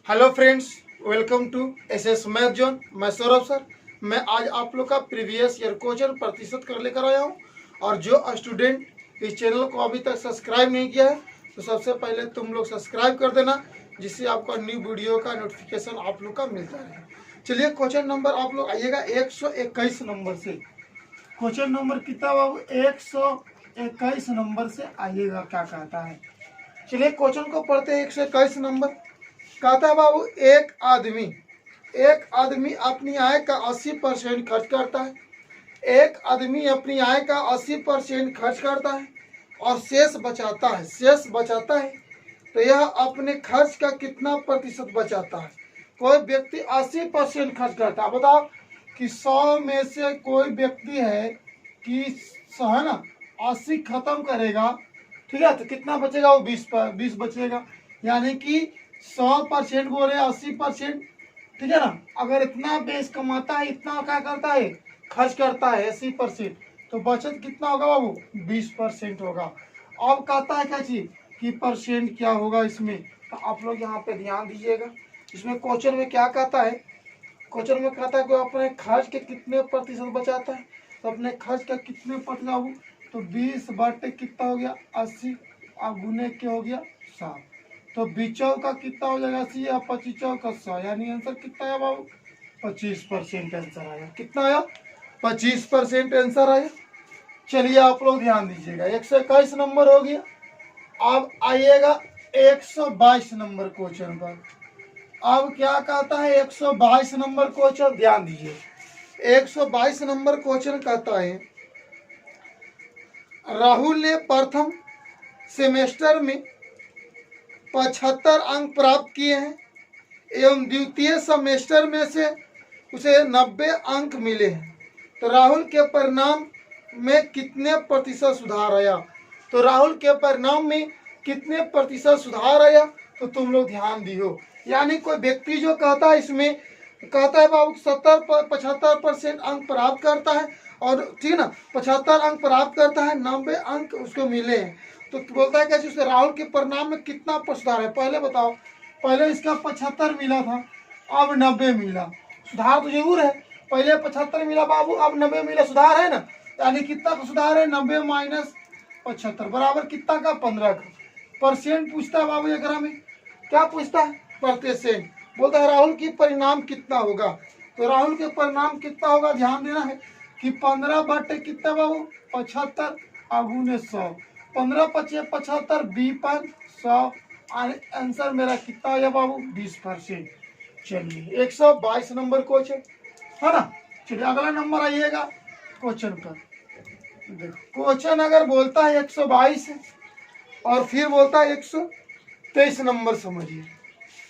Hello friends, welcome to SS math zone. मैं Saurabh sir. मैं आज आप लोग का प्रीवियस ईयर क्वेश्चन प्रतिशत कर लेकर आया हूँ। और जो स्टूडेंट इस चैनल को अभी तक सब्सक्राइब नहीं किया है तो सबसे पहले तुम लोग सब्सक्राइब कर देना, जिससे आपका न्यू वीडियो का नोटिफिकेशन आप लोग का मिलता रहे। चलिए क्वेश्चन नंबर आप लोग आइएगा 121 नंबर से। क्वेश्चन नंबर कितना बाबू? 121 नंबर से आइएगा। क्या कहता है, चलिए क्वेश्चन को पढ़ते हैं। 121 नंबर कहता है बाबू, एक आदमी अपनी आय का 80% खर्च करता है। एक आदमी अपनी आय का 80% खर्च करता है और शेष बचाता है। तो यह अपने खर्च का कितना प्रतिशत बचाता है? कोई व्यक्ति 80% खर्च करता है। बताओ कि 100 में से कोई व्यक्ति है कि 100 है ना, 80 खत्म करेगा, ठीक है, तो कितना बचेगा? वो 20 बचेगा। यानी कि 100% बोले 80%, ठीक है ना। अगर इतना बेस कमाता है, इतना क्या करता है, खर्च करता है 80%, तो बचत कितना होगा बाबू? 20% होगा। अब कहता है क्या चीज कि परसेंट क्या होगा इसमें, तो आप लोग यहाँ पे ध्यान दीजिएगा। इसमें क्वेश्चन में क्या कहता है? क्वेश्चन में कहता है कि अपने खर्च के कितने प्रतिशत बचाता है। तो अपने खर्च का कितने प्रतिशत बाबू? तो 20 बटे कितना हो गया? 80, और गुने क्या हो गया? 7। तो 20 का कितना हो जाएगा? 80 या 25 का 100, यानी आंसर कितना आया बाबू? 25% आंसर आया। कितना आया? 25% आंसर आया। चलिए आप लोग ध्यान दीजिएगा। 121 नंबर हो गया। अब आइएगा 122 नंबर क्वेश्चन पर। अब क्या कहता है 122 नंबर क्वेश्चन? ध्यान दीजिए। 122 नंबर क्वेश्चन कहता है, राहुल ने प्रथम सेमेस्टर में 75 अंक प्राप्त किए हैं एवं द्वितीय सेमेस्टर में से उसे 90 अंक मिले हैं। तो राहुल के परिणाम में कितने प्रतिशत सुधार आया? तो राहुल के परिणाम में कितने प्रतिशत सुधार आया? तो तुम लोग ध्यान दियो। यानी कोई व्यक्ति जो कहता है, इसमें कहता है बाबू 75% अंक प्राप्त करता है, और ठीक है ना, 75 अंक प्राप्त करता है, 90 अंक उसको मिले हैं। तो बोलता है कैसे, उसे राहुल के परिणाम में कितना सुधार है? पहले बताओ, पहले इसका 75 मिला था, अब 90 मिला। सुधार तो जरूर है। पहले 75 मिला बाबू, अब 90 मिला, सुधार है ना। यानी कितना का सुधार है? 90 माइनस 75 बराबर कितना का? 15 का। परसेंट पूछता है बाबू एकरा में। क्या पूछता है? प्रतिशत। बोलता है राहुल की परिणाम कितना होगा। तो राहुल के परिणाम कितना होगा? ध्यान देना है कि 15 बटे कितना बाबू? 75 गुने 100। 15 पचे 75, 20 100। आंसर मेरा कितना हो गया बाबू? 20%। चलिए 122 नंबर क्वेश्चन है ना। चलिए अगला नंबर आइएगा क्वेश्चन पर। देखो क्वेश्चन अगर बोलता है 122 और फिर बोलता है 123 नंबर, समझिए।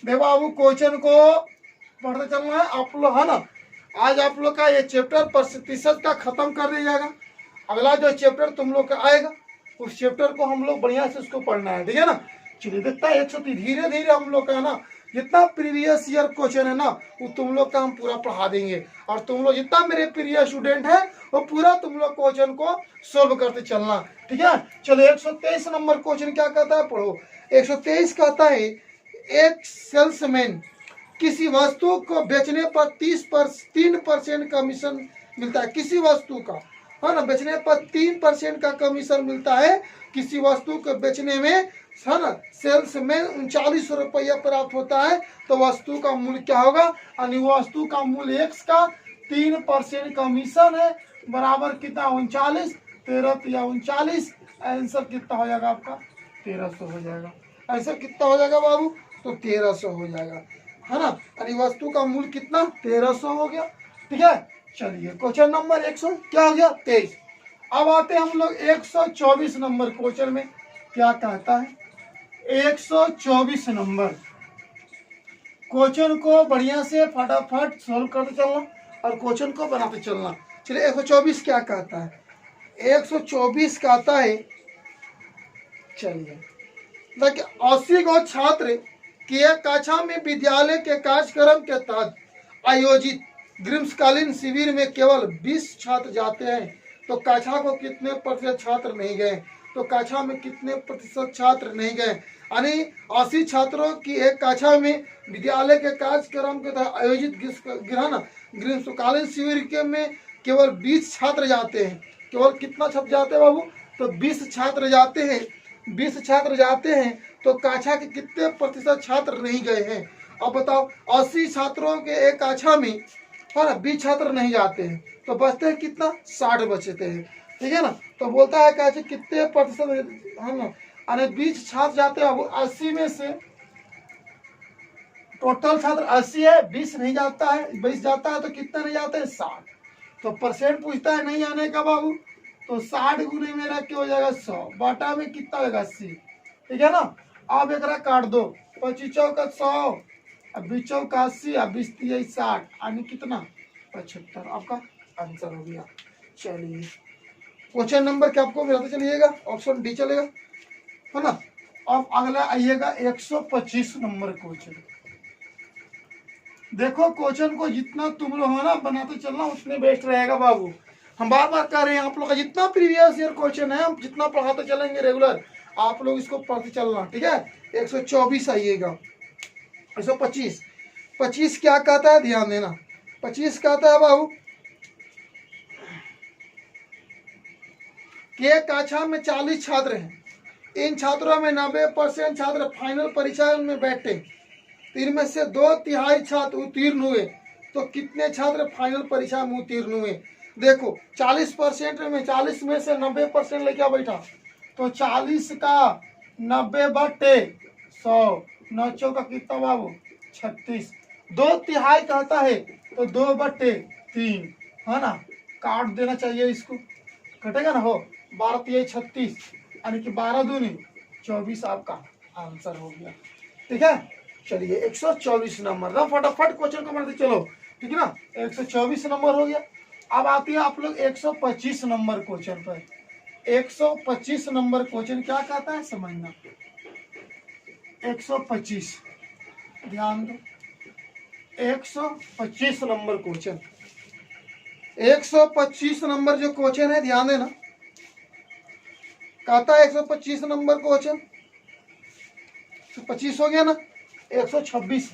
देखो बाबू क्वेश्चन को पढ़ते चलना है आप लोग, है ना। आज आप लोग का ये चैप्टर प्रतिशत का खत्म कर दिया जाएगा। अगला जो चैप्टर तुम लोग का आएगा, उस चैप्टर को हम लोग बढ़िया से उसको पढ़ना है, ठीक है ना। चलिए देखता है 130 धीरे धीरे हम लोग का है ना, जितना प्रीवियस ईयर क्वेश्चन है ना, वो तुम लोग का हम पूरा पढ़ा देंगे। और तुम लोग जितना मेरे प्रिय स्टूडेंट है, वो पूरा तुम लोग क्वेश्चन को सोल्व करते चलना, ठीक है। चलो 123 नंबर क्वेश्चन क्या कहता है, पढ़ो। 123 कहता है, एक सेल्समैन किसी वस्तु को बेचने पर 3% कमीशन मिलता है। किसी वस्तु का, है ना, बेचने पर 3% का कमीशन मिलता है। किसी वस्तु को बेचने में, है ना, सेल्स में 39 रुपया प्राप्त होता है। तो वस्तु का मूल्य क्या होगा? यानी वस्तु का मूल्य x का 3% कमीशन है, बराबर कितना? 39। 13 या 39, आंसर कितना हो जाएगा आपका? 1300 हो जाएगा। आंसर कितना हो जाएगा बाबू? तो 1300 हो जाएगा, है ना। यानी वस्तु का मूल्य कितना? 1300 हो गया, ठीक है। चलिए क्वेश्चन नंबर 100 क्या हो गया? 23। अब आते हैं हम लोग 124 नंबर क्वेश्चन में। क्या कहता है 124 नंबर क्वेश्चन को बढ़िया से फटाफट सोल्व करते चलना और क्वेश्चन को बनाते चलना। चलिए 124 क्या कहता है? 124 कहता है, चलिए देखिए, 80 गो छात्र की एक कक्षा में विद्यालय के कार्यक्रम के तहत आयोजित ग्रीष्मकालीन शिविर में केवल 20 छात्र जाते हैं। तो कक्षा को कितने प्रतिशत छात्र नहीं गए? तो कक्षा में कितने प्रतिशत छात्र नहीं गए? यानी 80 छात्रों की एक कक्षा में विद्यालय के कार्यक्रम के तहत आयोजित ग्रीष्मकालीन शिविर के में केवल 20 छात्र जाते हैं। केवल कितना छात्र जाते हैं बाबू? तो 20 छात्र जाते हैं। 20 छात्र जाते हैं तो कक्षा के कितने प्रतिशत छात्र नहीं गए हैं? अब बताओ, 80 छात्रों के एक कक्षा में है ना 20 छात्र नहीं जाते हैं तो बचते हैं कितना? 60 बचते हैं। ठीक है ना। तो बोलता है कक्षा कितने प्रतिशत है ना, अरे 20 छात्र जाते हैं। अब 80 में से टोटल छात्र 80 है, 20 नहीं जाता है, 20 जाता है तो कितना नहीं जाते हैं? 60। तो परसेंट पूछता है नहीं आने का बाबू, तो 60 गुने मेरा क्या हो जाएगा? 100 बाटा में कितना होगा? 80। ठीक है ना। अब एक काट दो, 25 चौका 100, अब 20 चौका 80, अब 20 3 60, यानी कितना? 75। आपका आंसर हो गया। चलिए क्वेश्चन नंबर क्या आपको मिलाते चलिएगा? ऑप्शन डी चलेगा, है ना। अब अगला आइएगा 125 नंबर क्वेश्चन। देखो क्वेश्चन को जितना तुम लोग हो ना बनाते चलना उतने बेस्ट रहेगा बाबू। हम बार बार कह रहे हैं आप लोग का जितना प्रीवियस ईयर क्वेश्चन है हम जितना पढ़ाते चलेंगे रेगुलर, आप लोग इसको पढ़ते चलना। ठीक है। 124 आइएगा। 125 25 क्या कहता है? ध्यान देना। 25 कहता है बाबू कि एक कक्षा में 40 छात्र हैं। इन छात्रों में 90% छात्र फाइनल परीक्षा में बैठे, तो इनमें से 2/3 छात्र उत्तीर्ण हुए। तो कितने छात्र फाइनल परीक्षा में उत्तीर्ण हुए? देखो 40% में 40 में से 90% लेके बैठा, तो 40 का 90/100, 9 का कितना बाबू? 36। 2/3 कहता है तो 2/3 है ना, काट देना चाहिए इसको, कटेगा ना। हो 12 3 36, यानी कि 12 दूनी 24 आपका आंसर हो गया। ठीक है। चलिए 124 नंबर ना फटाफट क्वेश्चन को बढ़ते चलो। ठीक है ना। 124 नंबर हो गया। अब आती है आप लोग 125 नंबर क्वेश्चन पर। 125 नंबर क्वेश्चन क्या कहता है समझना। 125 ध्यान दो। 125 नंबर क्वेश्चन, 125 नंबर जो क्वेश्चन है ध्यान देना। कहता है 125 नंबर क्वेश्चन, 25 हो गया ना, 126।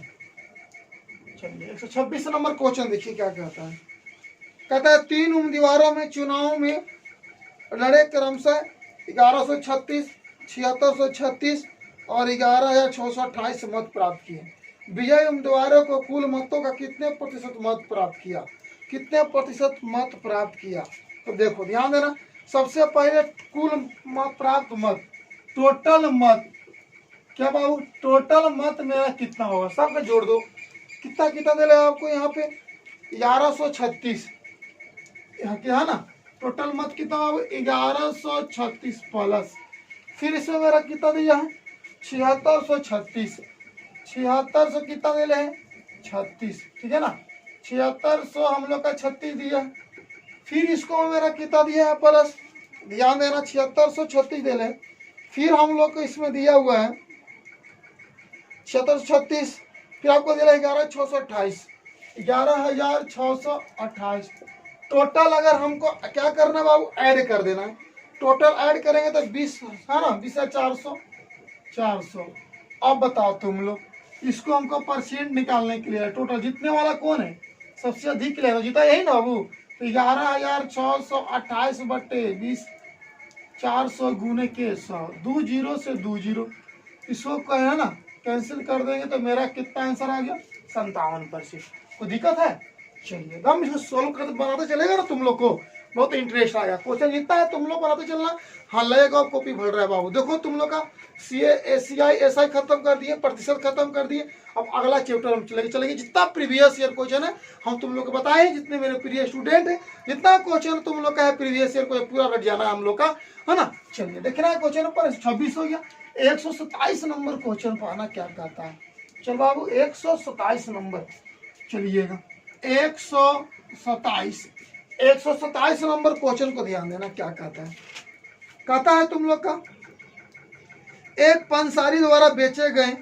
चलिए 126 नंबर क्वेश्चन देखिए क्या कहता है। कहता है 3 उम्मीदवारों में चुनाव में लड़े क्रमशः 1136, 7636 और 11628 मत प्राप्त किए। विजयी उम्मीदवारों को कुल मतों का कितने प्रतिशत मत प्राप्त किया? कितने प्रतिशत मत प्राप्त किया? तो देखो ध्यान देना। सबसे पहले कुल प्राप्त मत, टोटल मत क्या बाबू? टोटल मत मेरा कितना होगा? सबका जोड़ दो। कितना कितना दे रहा आपको यहाँ पे? 1136 क्या है ना। टोटल मत कितना बाबू? 1136 प्लस फिर इसमें मेरा कितना दिया है? 7636। 7600 कितना दे रहे हैं? 36। ठीक है ना। 7600 हम लोग का 36 दिया है। फिर इसको मेरा कितना दिया है? प्लस ध्यान देना 7636 दे रहे हैं। फिर हम लोग को इसमें दिया हुआ है 7636, फिर आपको दे रहा है 11628, 11628। टोटल अगर हमको क्या करना है बाबू? ऐड कर देना है। टोटल ऐड करेंगे तो 20 है ना, 20 है 400 400। अब बताओ तुम लोग, इसको हमको परसेंट निकालने के लिए टोटल जीतने वाला कौन है? सबसे अधिक लेगा जीता यही ना बाबू। तो 11628 बटे 20, 400 गुने के 100, 2 जीरो से 2 जीरो, इसको कहे ना कैंसिल कर देंगे तो मेरा कितना आंसर आ गया? 57%। कोई दिक्कत है? चलिए हम इसको सोल्व करते बनाते चलेगा ना, तुम लोग को बहुत इंटरेस्ट आएगा। क्वेश्चन जितना है तुम लोग बनाते चलना। हाँ लगेगा कॉपी भर रहा है बाबू। देखो तुम लोग का CA ACI SI खत्म कर दिए, प्रतिशत खत्म कर दिए। अब अगला चैप्टर हम चलेंगे जितना प्रीवियस ईयर क्वेश्चन है हम तुम लोग को बताए, जितने मेरे प्रिय स्टूडेंट है जितना क्वेश्चन तुम लोग का है प्रीवियस ईयर को पूरा रट जाना हम लोग का, है ना। चलिए देखना है क्वेश्चन पर 26 हो गया। 127 नंबर क्वेश्चन पाना क्या कहता है। चल बाबू 127 नंबर चलिएगा। 127 नंबर क्वेश्चन को ध्यान देना क्या कहता है। कहता है तुम लोग का एक पंसारी द्वारा बेचे गए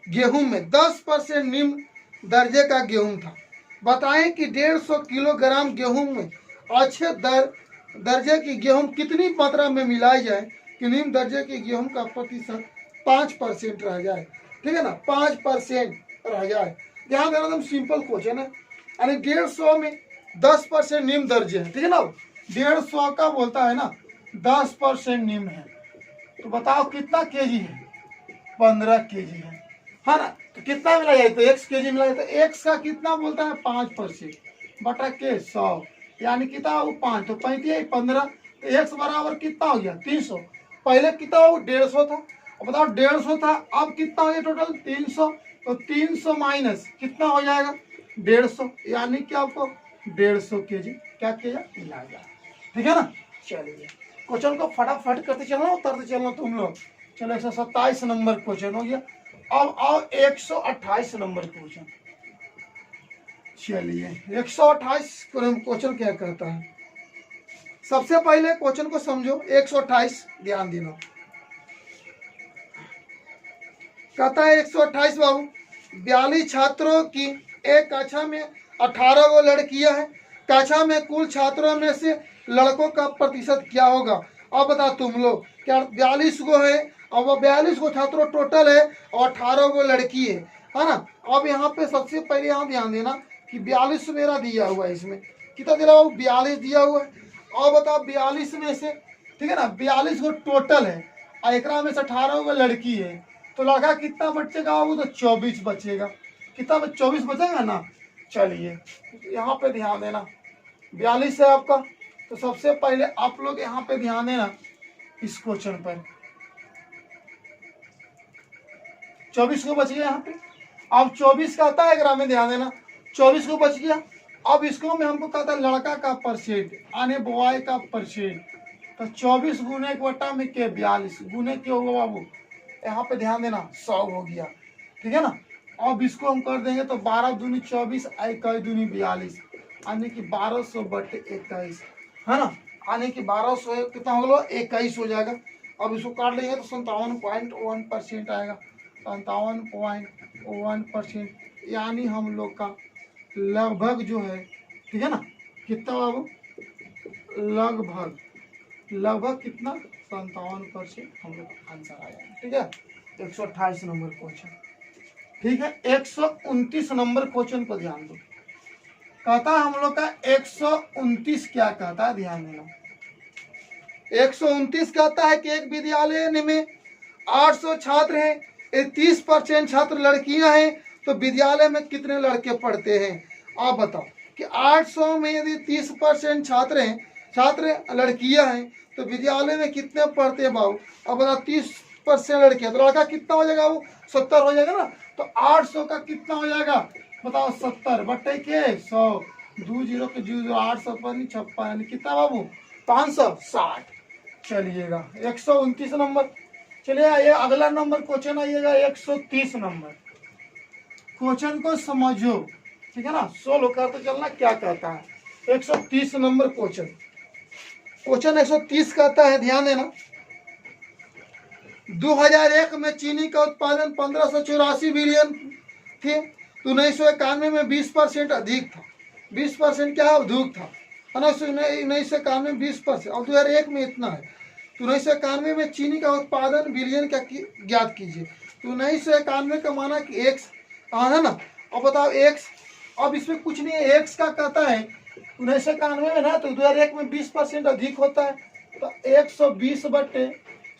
गेहूं में 10% निम्न दर्जे का गेहूं था। बताएं कि 150 किलोग्राम गेहूं में अच्छे दर्जे की गेहूं कितनी मात्रा में मिलाई जाए कि निम्न दर्जे की गेहूं का प्रतिशत 5% रह जाए, ठीक है ना, 5% रह जाए। ध्यान देना, एकदम सिंपल क्वेश्चन है। यानी 150 में 10% निम्न दर्जे है, ठीक है ना। 150 का बोलता है ना 10% निम्न है, तो बताओ कितना केजी है? 15 केजी है ना। तो कितना मिला जाए? तो x केजी मिला जाए, तो x का कितना बोलता है? 5% बटा के 100, यानी कितना वो 5, तो 35 15, तो x बराबर कितना हो गया? 300। पहले कितना हो? 150 था। अब बताओ 150 था, अब कितना हो गया टोटल? 300। तो 300 माइनस कितना हो जाएगा? 150, यानी कि आपको 150 केजी क्या किया? मिला गया, ठीक है ना। चलिए क्वेश्चन को फटाफट करते चलना, उतरते चलना तुम लोग। चलो 127 नंबर क्वेश्चन हो गया। अब आओ 128 नंबर क्वेश्चन। चलिए 128 क्वेश्चन क्या कहता है? सबसे पहले क्वेश्चन को समझो। 128 ध्यान देना, कहता है 128 बाबू, 42 छात्रों की एक कक्षा में 18 गो लड़कियां हैं। कक्षा में कुल छात्रों में से लड़कों का प्रतिशत क्या होगा? अब बता तुम लोग, क्या 42 गो है, और वो 42 गो छात्रों टोटल है और 18 गो लड़की है ना। अब यहाँ पे सबसे पहले यहाँ ध्यान देना कि 42 मेरा दिया हुआ है, इसमें कितना दिया हुआ? 42 दिया हुआ है। और बताओ 42 में से, ठीक है ना, 42 गो टोटल है और एक में से 18 गो लड़की है, तो लड़का कितना बचेगा? वो तो 24 बचेगा। कितना? 24 बचेगा ना। चलिए यहाँ पे ध्यान देना, 42 है आपका, तो सबसे पहले आप लोग यहाँ पे ध्यान देना इस क्वेश्चन पर। 24 को बच गया यहाँ पे। अब 24 का आता है ग्राम में, ध्यान देना 24 को बच गया। अब इसको में हमको कहता है लड़का का परसेंट, यानी बॉय का परसेंट। तो 24 गुने एक वटा में के 42 गुने के होगा बाबू, यहाँ पे ध्यान देना 100 हो गया, ठीक है ना। अब इसको हम कर देंगे तो 12 दूनी 24, 21 दूनी 42, यानी कि 1200 बटे 21 है ना। यानी कि 1200 कितना हो गया? 21 हो जाएगा। अब इसको काट लेंगे तो 57.1% आएगा, 57.1%, यानी हम लोग का लगभग जो है, ठीक है ना, कितना बाबू? लगभग कितना? 57% हम लोग का आंसर आया, ठीक है। 128 नंबर क्वेश्चन, ठीक है। 129 नंबर क्वेश्चन पर ध्यान दो। कहता है हम लोग का 129 क्या कहता है? ध्यान देना, 129 कहता है कि एक विद्यालय में 800 छात्र हैं, 30% छात्र लड़कियां हैं, तो विद्यालय में कितने लड़के पढ़ते हैं? आप बताओ कि 800 में यदि 30% छात्र हैं, छात्र लड़कियां हैं, तो विद्यालय में कितने पढ़ते हैं बाबू? अब बताओ 30% लड़कियां, तो लड़का कितना हो जाएगा? वो 70 हो जाएगा ना। तो 800 का कितना हो जाएगा? बताओ 70 बटे के 100, 2 0 के 0, 800 56, यानी कितना बाबू? 560। चलिएगा 129 नंबर। चलिए ये अगला नंबर क्वेश्चन आइएगा 130 नंबर। क्वेश्चन को समझो, ठीक है ना, सोल्व करते चलना क्या कहता है। 130 नंबर क्वेश्चन 130 कहता है, ध्यान देना, 2001 में चीनी का उत्पादन 1584 बिलियन थे, तो 1991 में 20% अधिक था। 20% क्या अधिक था, 1991 में 20%, और 2001 में इतना है। तो 1991 में चीनी का उत्पादन बिलियन का ज्ञात कीजिए। तो 1991 का माना कि एक्स है ना। अब बताओ एक्स, अब इसमें कुछ नहीं है, एक्स का कहता है 1991 में ना, तो 2001 में 20% अधिक होता है, तो 120 बटे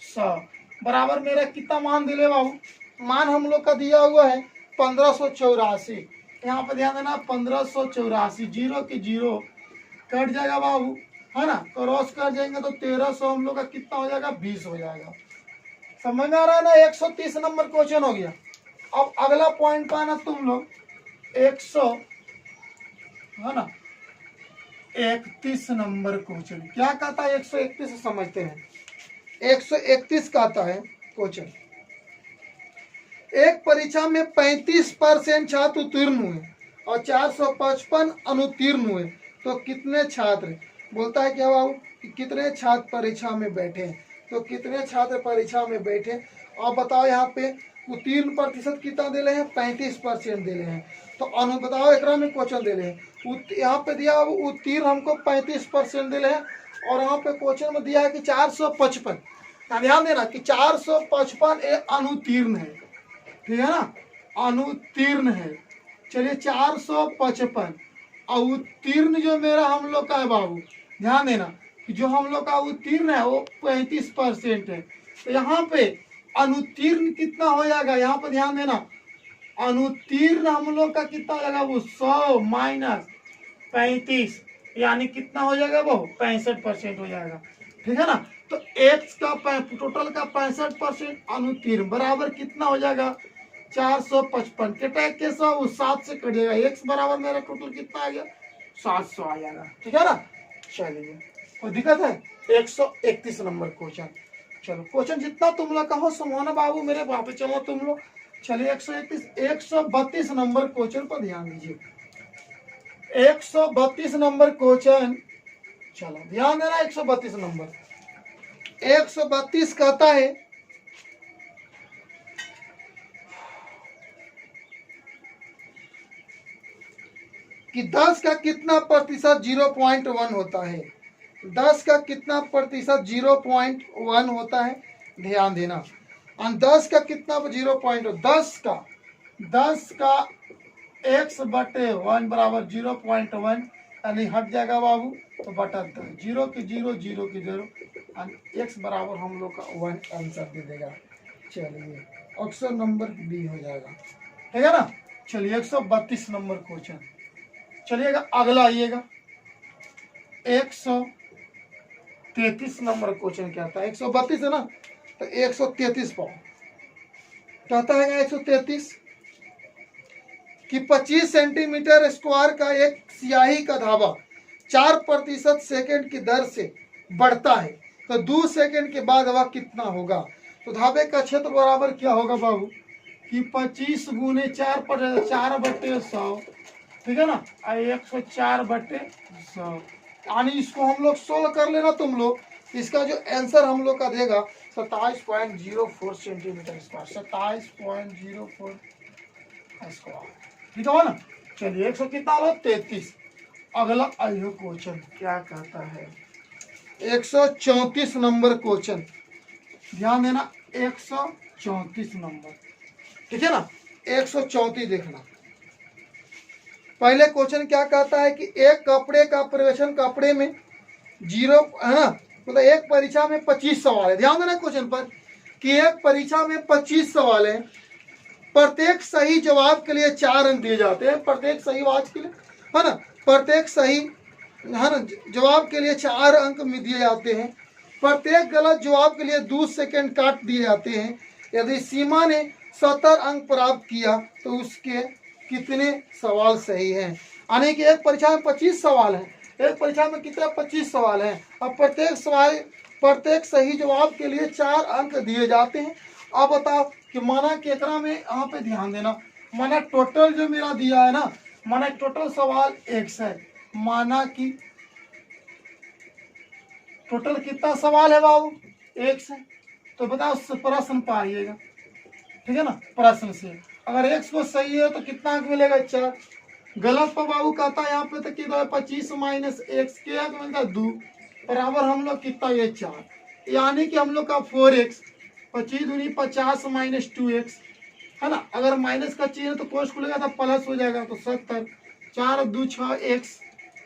100 बराबर मेरा कितना मान दिले बाबू? मान हम लोग का दिया हुआ है 1584। यहाँ पे ध्यान देना 1584, 0 के 0 कट जाएगा बाबू, है ना, क्रॉस कर जाएंगे तो 1300 हम लोग का कितना हो जाएगा? 20 हो जाएगा। समझ में आ रहा है ना। 130 नंबर क्वेश्चन हो गया। अब अगला पॉइंट पाना तुम लोग 100 है ना 31 नंबर क्वेश्चन क्या कहता है? 131 समझते हैं। 131 कहता है क्वेश्चन, एक परीक्षा में 35% छात्र उत्तीर्ण हुए और 455 अनुत्तीर्ण हुए, तो कितने छात्र? बोलता है क्या बाबू कि कितने छात्र परीक्षा में बैठे हैं, तो कितने छात्र परीक्षा में बैठे। और बताओ यहाँ पे उत्तीर्ण प्रतिशत कितना दे रहे हैं? 35% दे रहे हैं। तो अनु बताओ एक में क्वेश्चन दे रहे हैं, यहाँ पे दिया उत्तीर्ण हमको 35% दे रहे हैं, और यहाँ पे क्वेश्चन में दिया है कि 455, ध्यान देना कि 455 अनुतीर्ण है, ठीक है ना, अनुतीर्ण है। चलिए 455 उत्तीर्ण जो मेरा हम लोग का है बाबू, ध्यान देना कि जो हम लोग का उत्तीर्ण है वो 35% है। तो यहाँ पे अनुतीर्ण कितना हो जाएगा, यहाँ पे ध्यान देना, अनुतीर्ण हम लोग का कितना हो जाएगा वो 100 माइनस 35, यानी कितना हो जाएगा वो 65% हो जाएगा, ठीक है ना। तो एक्स का टोटल का 65% अनुतीर्ण बराबर कितना हो जाएगा 455 के 100 7 से कट जाएगा, एक्स बराबर मेरा टोटल कितना आ गया 700 आ जाएगा, ठीक है ना। चलिए कोई दिक्कत है, 131 नंबर क्वेश्चन। चलो क्वेश्चन जितना तुम लोग कहो समझाना बाबू मेरे वहां पे चलो तुम लोग। चलिए 132 नंबर क्वेश्चन पर ध्यान दीजिए, 132 नंबर क्वेश्चन, चलो ध्यान देना 132 नंबर। 132 कहता है कि 10 का कितना प्रतिशत 0.1 होता है, 10 का कितना प्रतिशत 0.1 होता है, ध्यान देना। 10 का कितना 0.1, 10 का x बटे 1 बराबर 0.1, यानी हट जाएगा बाबू तो बटा 10, 0 की 0 0 की 0, x बराबर हम लोग का 1 आंसर दे देगा। चलिए ऑप्शन नंबर बी हो जाएगा, ठीक है ना। चलिए 132 नंबर क्वेश्चन। चलिएगा अगला आइएगा 133 नंबर क्वेश्चन क्या था, 132 है ना, तो 133 पाओ कहता है 133 कि 25 सेंटीमीटर स्क्वायर का एक स्याही का धावा 4% सेकेंड की दर से बढ़ता है, तो 2 सेकेंड के बाद वह कितना होगा। तो धावे का क्षेत्र बराबर क्या होगा बाबू कि 25 गुने 4 पर 4 बटे 100, ठीक है ना, 104 बटे 100, यानी इसको हम लोग सोल्व कर लेना तुम लोग। इसका जो आंसर हम लोग का देगा 27.04 सेंटीमीटर स्क्वायर, 27.04 स्क्वायर, ठीक है ना। चलिए 100 कितना हो 33। अगला आइयो क्वेश्चन क्या कहता है, 134 नंबर क्वेश्चन, ध्यान देना 134 नंबर, ठीक है ना। 134 देखना, पहले क्वेश्चन क्या कहता है कि एक कपड़े का प्रवेशन कपड़े में 0 है ना, मतलब एक परीक्षा में 25 सवाल है, ध्यान देना क्वेश्चन पर कि एक परीक्षा में 25 सवाल है, प्रत्येक सही जवाब के लिए 4 अंक दिए जाते हैं, प्रत्येक सही आवाज के लिए है ना, प्रत्येक सही है ना जवाब के लिए 4 अंक में दिए जाते हैं, प्रत्येक गलत जवाब के लिए 2 सेकंड काट दिए जाते हैं। यदि सीमा ने 70 अंक प्राप्त किया तो उसके कितने सवाल सही हैं, यानी कि एक परीक्षा में 25 सवाल हैं, एक परीक्षा में कितने 25 सवाल हैं, अब प्रत्येक सही जवाब के लिए 4 अंक दिए जाते हैं। अब बताओ कि माना केकरा में, यहाँ पे ध्यान देना, माना टोटल जो मेरा दिया है ना, माना टोटल सवाल x है, माना कि टोटल कितना सवाल है बाबू x है, तो बताओ प्रश्न पाइएगा, ठीक है ना, प्रश्न से अगर x को सही है तो कितना अंक मिलेगा 4, गलत पर बाबू कहता है यहाँ पे तो कितना 25 माइनस x के अंक मिलता है 2, बराबर हम लोग कितना ये 4, यानी कि हम लोग का 4x, 25 दूनी 50 माइनस 2x है ना, अगर माइनस का चिन्ह तो कोष्ठ खुलेगा तो प्लस हो जाएगा, तो 70, 4 2 6 x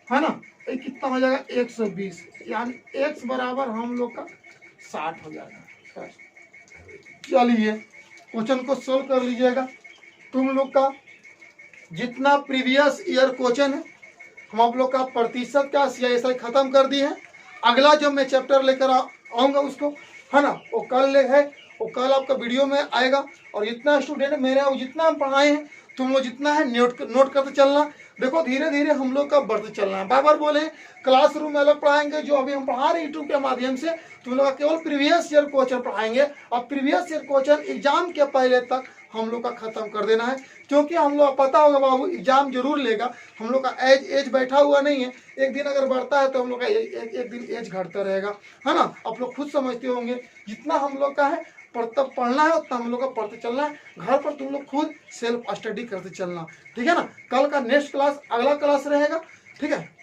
है ना, ये कितना हो जाएगा 120, यानी x बराबर हम लोग का 60 हो जाएगा। चलिए क्वेश्चन को सोल्व कर लीजिएगा। तुम लोग का जितना प्रीवियस ईयर क्वेश्चन है हम आप लोग का प्रतिशत का CISI खत्म कर दिए हैं। अगला जो मैं चैप्टर लेकर आऊँगा उसको है ना वो कल आपका वीडियो में आएगा। और जितना स्टूडेंट मेरे जितना हम पढ़ाए हैं तुम लोग जितना है नोट करते चलना। देखो धीरे धीरे हम लोग का बढ़ते चलना है। बार बार बोले क्लासरूम में अलग पढ़ाएंगे, जो अभी हम पढ़ा रहे हैं यूट्यूब के माध्यम से तुम लोग का केवल प्रीवियस ईयर क्वेश्चन पढ़ाएंगे। और प्रीवियस ईयर क्वेश्चन एग्जाम के पहले तक हम लोग का खत्म कर देना है, क्योंकि हम लोग पता होगा बाबू एग्जाम जरूर लेगा। हम लोग का एज बैठा हुआ नहीं है, एक दिन अगर बढ़ता है तो हम लोग का एक दिन एज घटता रहेगा, है ना। आप लोग खुद समझते होंगे जितना हम लोग का है पढ़ना है उतना हम लोग का पढ़ते चलना है। घर पर तुम लोग खुद सेल्फ स्टडी करते चलना, ठीक है ना। कल का नेक्स्ट क्लास अगला क्लास रहेगा, ठीक है।